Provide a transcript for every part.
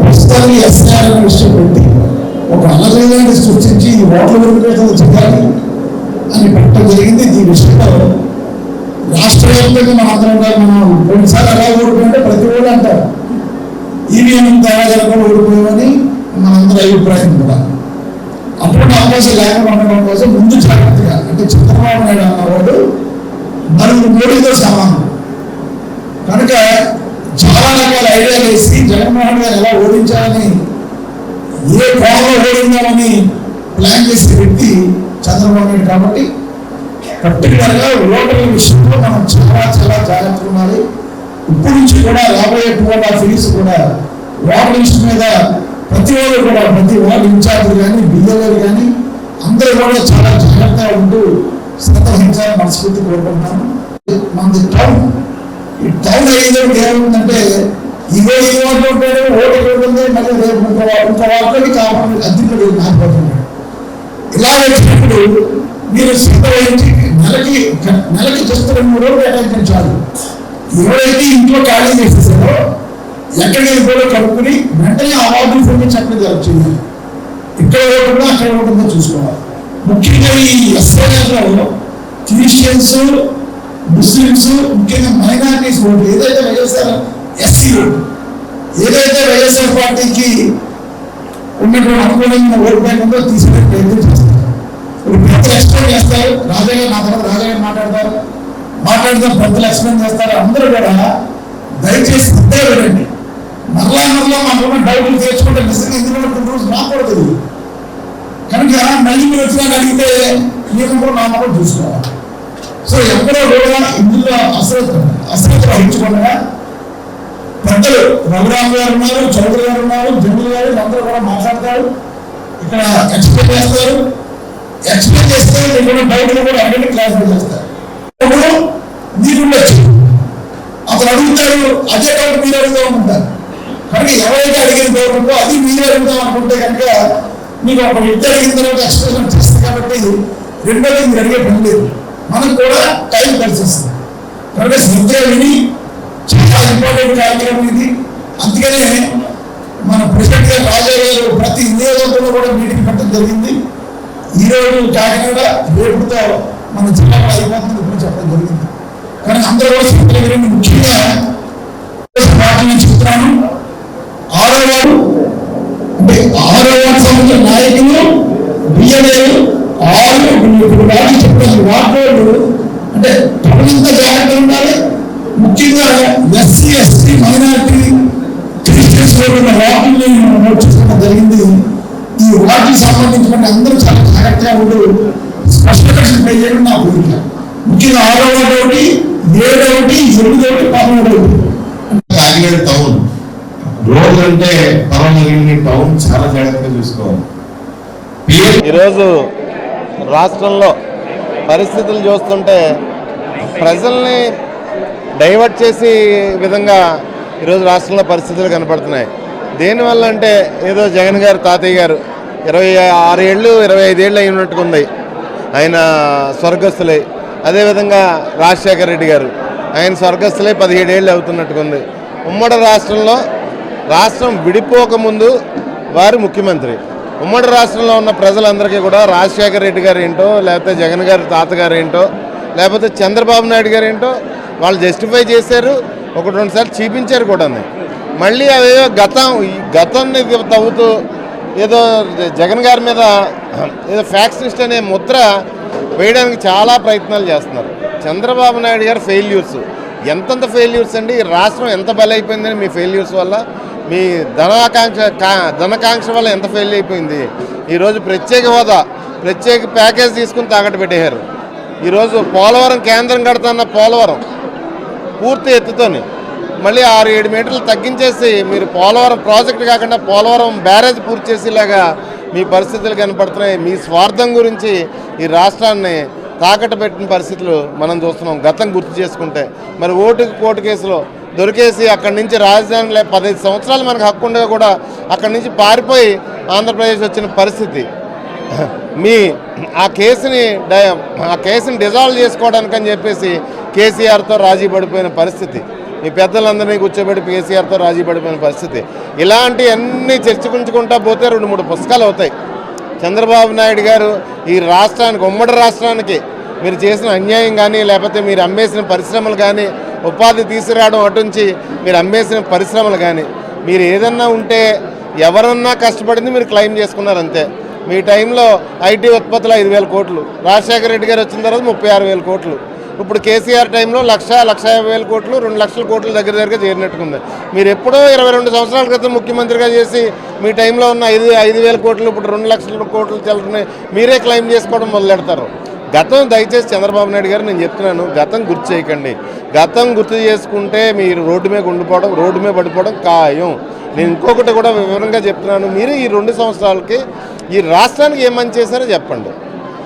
ప్రస్తుతానికి ఎస్ఆర్ అనే విషయం పెట్టి ఒక అలజడిని సృష్టించి ఓట్ల విరుపేదలు చేయాలి అని పెట్టడం జరిగింది. ఈ విషయంలో రాష్ట్ర వ్యాప్తంగా మనం కొన్నిసార్లు ఎలా ఓడిపోయింటే ప్రతి ఓడు అంటారు ఈవీఎం తేడా జరగకుండా ఓడిపోయామని మనందరి అభిప్రాయం కూడా. అప్పుడు అవకాశం లేకుండా ఉండడం కోసం ముందు జాగ్రత్తగా అంటే చంద్రబాబు నాయుడు అన్నవాడు నలుగురు మోడీతో సమానం కనుక చాలా రకాల ఐడియాలు వేసి జగన్మోహన్ గారు ఎలా ఓడించాలని ఏ కోణంలో ఓడిందామని ప్లాన్ చేసి పెట్టి చంద్రబాబు నాయుడు. కాబట్టి పర్టికులర్గా ఓటర్ల విషయంలో మనం చాలా చాలా జాగ్రత్తగా ఉండాలి. ఇప్పటి నుంచి కూడా రాబోయే 2.5 years కూడా ఓటర్ లిస్ట్ మీద ప్రతి వాళ్ళు కూడా ప్రతి వార్డు ఇన్ఛార్జీలు కానీ బిఎల్ఏలు కానీ అందరూ కూడా చాలా జాగ్రత్తగా ఉంటూ శ్రద్ధ వహించాలని మనస్ఫూర్తి కోరుకుంటున్నాను. మనది టౌన్, ఈ టౌన్ అయ్యేటప్పుడు ఏముందంటే ఇదే ఈ వార్డు ఉంటాడు ఓటర్ ఉంటుంది, మళ్ళీ రేపు ఇంకో వార్డుకి కావాలి అద్దెలు మారిపోతున్నాడు. ఇలా వచ్చినప్పుడు మీరు శ్రద్ధ వహించి నెలకి జస్ట్ 2-3 రోజులు కేటాయించండి చాలు. ఎవరైతే ఇంట్లో ఖాళీ చేసేసారో ఎక్కడికి వెళ్ళిపోయో కనుక్కుని వెంటనే ఆ వార్డుని ఫోన్ చేసి అక్కడ జరుగుతుంది. ఇక్కడ ఓటుందో అక్కడ ఓటుందో చూసుకోవాలి. ముఖ్యంగా ఈ ఎస్ఐఆర్లో క్రిస్టియన్స్, ముస్లిమ్స్, ముఖ్యంగా మైనారిటీస్ ఓట్లు ఏదైతే వైఎస్ఆర్ ఎస్సీ ఓటు ఏదైతే వైఎస్ఆర్ పార్టీకి ఉన్నటువంటి అనుకూలంగా ఓటు బ్యాంక్ ఉందో తీసుకునే ప్రయత్నం చేస్తారు. ఇప్పుడు పెద్దలు ఎక్స్ప్లెయిన్ చేస్తారు, రాజాగారు నా తర్వాత రాజాగారు మాట్లాడతారు పెద్దలు ఎక్స్ప్లెయిన్ చేస్తారు. అందరూ కూడా దయచేసి పెద్ద వినండి. మరలా మనకున్న డౌట్లు తెచ్చుకుంటే నిజంగా ఎందుకంటే కొన్ని రోజులు రాకూడదు కనుక మళ్ళీ మీరు వచ్చినా అడిగితే నేను కూడా నా కూడా చూసుకోవాలి. సో ఎక్కడో కూడా ఇందులో అశ్రద్ధ వహించకుండా పెద్దలు రఘురామ్ గారు ఉన్నారు, చౌదరి గారు ఉన్నారు, జమీల్ గారు అందరూ కూడా మాట్లాడతారు, ఇక్కడ ఎక్స్ప్లెయిన్ చేస్తారు. ఎక్స్ప్లెయిన్ చేస్తే మీకు డౌట్లు కూడా అన్నింటి క్లారిఫై చేస్తారు. మీకుండొచ్చు అతను అడుగుతాడు, అదే డౌట్ మీరు అడుగుతూ ఉంటారు కనుక ఎవరైతే అడిగిన డౌట్ ఉందో అది మీరు అడుగుతాం అనుకుంటే కనుక మీకు ఒక వ్యక్తి అడిగిన తర్వాత ఎక్స్ప్లెయిన్ చేస్తుంది. కాబట్టి రెండోది మీరు అడిగే పని లేదు, మనకు కూడా టైం కలిసి వస్తుంది. కనుక శ్రద్ధ విని చాలా ఇంపార్టెంట్ కార్యక్రమం ఇది. అందుకనే మన ప్రెసిడెంట్ గారు రాజా గారు ప్రతి నియోజకవర్గంలో కూడా మీటింగ్ పెట్టడం జరిగింది. ఈరోజు కాకినాడ రేపుతో మన జిల్లాలో అయిపోతుంది ఇప్పుడు చెప్పడం జరిగింది. కానీ అందరూ కూడా శ్రద్ధ విని ముఖ్యంగా పార్టీని చెప్తున్నాను. 6వ వార్డు అంటే 6వ వార్డు సంబంధించిన నాయకులు బిఎల్ఏలు 6 వార్డు చెప్పిన వార్డు అంటే తగినంత జాగ్రత్తగా ఉండాలి. ముఖ్యంగా ఎస్సీ, ఎస్టీ, మైనారిటీ, క్రిస్టియన్స్ ఉన్న వార్డుని నోట్ చేసుకోవడం జరిగింది. ఈ వార్డుకి సంబంధించిన అందరూ చాలా జాగ్రత్తగా ఉంటూ స్పష్టత చేయడం నా కోరిక. ముఖ్యంగా 6వ వార్డు ఒకటి, 7వ ఒకటి, 8వ ఒకటి, 11వ ఒకటి. కాకినాడ టౌన్ రోడ్ అంటే పవన్ టౌన్ చాలా జాగ్రత్తగా చూసుకోవాలి. ఈరోజు రాష్ట్రంలో పరిస్థితులు చూస్తుంటే ప్రజల్ని డైవర్ట్ చేసే విధంగా ఈరోజు రాష్ట్రంలో పరిస్థితులు కనపడుతున్నాయి. దేనివల్ల అంటే ఏదో జగన్ గారు తాతయ్య గారు 26 ఏళ్ళు 25 ఏళ్ళు అయినట్టుకుంది, ఆయన స్వర్గస్థులై. అదేవిధంగా రాజశేఖర రెడ్డి గారు ఆయన స్వర్గస్థులై 17 ఏళ్ళు అవుతున్నట్టుకుంది. ఉమ్మడి రాష్ట్రంలో రాష్ట్రం విడిపోకముందు వారు ముఖ్యమంత్రి. ఉమ్మడి రాష్ట్రంలో ఉన్న ప్రజలందరికీ కూడా రాజశేఖర రెడ్డి గారు ఏంటో, లేకపోతే జగన్ గారి తాతగారు ఏంటో, లేకపోతే చంద్రబాబు నాయుడు గారు ఏంటో వాళ్ళు జస్టిఫై చేశారు, 1-2 సార్లు చూపించారు కూడా. మళ్ళీ అదేదో గతాన్ని తవ్వుతూ ఏదో జగన్ గారి మీద ఏదో ఫ్యాక్షనిస్ట్ అనే ముద్ర వేయడానికి చాలా ప్రయత్నాలు చేస్తున్నారు. చంద్రబాబు నాయుడు గారు ఫెయిల్యూర్స్, ఎంతంత ఫెయిల్యూర్స్ అండి. రాష్ట్రం ఎంత బలైపోయిందని మీ ఫెయిల్యూర్స్ వల్ల, మీ ధనకాంక్ష వల్ల ఎంత ఫెయిల్ అయిపోయింది. ఈరోజు ప్రత్యేక హోదా, ప్రత్యేక ప్యాకేజ్ తీసుకుని తాకట్టు పెట్టేశారు. ఈరోజు పోలవరం కేంద్రం కడుతున్న పోలవరం పూర్తి ఎత్తుతోని మళ్ళీ 6-7 మీటర్లు తగ్గించేసి మీరు పోలవరం ప్రాజెక్టు కాకుండా పోలవరం బ్యారేజ్ పూర్తి చేసేలాగా మీ పరిస్థితులు కనపడుతున్నాయి. మీ స్వార్థం గురించి ఈ రాష్ట్రాన్ని తాకట్టు పెట్టిన పరిస్థితులు మనం చూస్తున్నాం. గతం గుర్తు చేసుకుంటే మరి కోర్టు కేసులో దొరికేసి అక్కడి నుంచి రాజధానిలో 15 సంవత్సరాలు మనకు హక్కు ఉండగా కూడా అక్కడి నుంచి పారిపోయి ఆంధ్రప్రదేశ్ వచ్చిన పరిస్థితి. మీ ఆ కేసుని డిజాల్వ్ చేసుకోవడానికని చెప్పేసి కేసీఆర్తో రాజీ పడిపోయిన పరిస్థితి. మీ పెద్దలందరినీ కూర్చోబెట్టి కేసీఆర్తో రాజీ పడిపోయిన పరిస్థితి. ఇలాంటి అన్ని చర్చకుంచుకుంటా పోతే 2-3 పుస్తకాలు అవుతాయి. చంద్రబాబు నాయుడు గారు ఈ రాష్ట్రానికి, ఉమ్మడి రాష్ట్రానికి మీరు చేసిన అన్యాయం కానీ, లేకపోతే మీరు అమ్మేసిన పరిశ్రమలు కానీ, ఉపాధి తీసుకురావడం అటుంచి మీరు అమ్మేసిన పరిశ్రమలు కానీ, మీరు ఏదన్నా ఉంటే ఎవరన్నా కష్టపడింది మీరు క్లెయిమ్ చేసుకున్నారు అంతే. మీ టైంలో ఐటీ ఉత్పత్తులు 5,000 కోట్లు, రాజశేఖర రెడ్డి గారు వచ్చిన తర్వాత 36,000 కోట్లు, ఇప్పుడు కేసీఆర్ టైంలో 1,50,000 కోట్లు, 2 లక్షల కోట్ల దగ్గర చేరినట్టుకుంది. మీరు ఎప్పుడో 22 సంవత్సరాల క్రితం ముఖ్యమంత్రిగా చేసి మీ టైంలో ఉన్న 5,000 కోట్లు ఇప్పుడు 2 లక్షల కోట్లు చల్లని మీరే క్లెయిమ్ చేసుకోవడం మొదలెడతారు. గతం దయచేసి చంద్రబాబు నాయుడు గారు నేను చెప్తున్నాను, గతం గుర్తు చేయకండి. గతం గుర్తు చేసుకుంటే మీరు రోడ్డు మీద ఉండిపోవడం, రోడ్డు మీద పడిపోవడం ఖాయం. నేను ఇంకొకటి కూడా వివరంగా చెప్తున్నాను, మీరు ఈ 2 సంవత్సరాలకి ఈ రాష్ట్రానికి ఏం మంచి చేశారో చెప్పండి.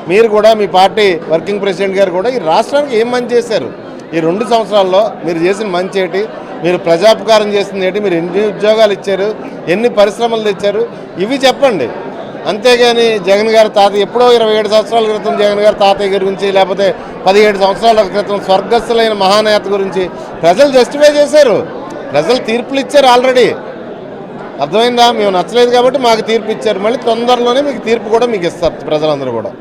మీరు కూడా మీ పార్టీ వర్కింగ్ ప్రెసిడెంట్ గారు కూడా ఈ రాష్ట్రానికి ఏం మంచి చేశారు ఈ 2 సంవత్సరాల్లో? మీరు చేసిన మంచి ఏంటి, మీరు ప్రజాపకారం చేసింది ఏంటి, మీరు ఎన్ని ఉద్యోగాలు ఇచ్చారు, ఎన్ని పరిశ్రమలు తెచ్చారు, ఇవి చెప్పండి. అంతేగాని జగన్ గారి తాతయ్య ఎప్పుడో 27 సంవత్సరాల క్రితం జగన్ గారి తాతయ్య గురించి, లేకపోతే 17 సంవత్సరాల క్రితం స్వర్గస్థులైన మహానేత గురించి ప్రజలు జస్టిఫై చేశారు. ప్రజలు తీర్పులు ఇచ్చారు ఆల్రెడీ. అర్థమైందా? మేము నచ్చలేదు కాబట్టి మాకు తీర్పు ఇచ్చారు. మళ్ళీ తొందరలోనే మీకు తీర్పు కూడా మీకు ఇస్తారు ప్రజలందరూ కూడా.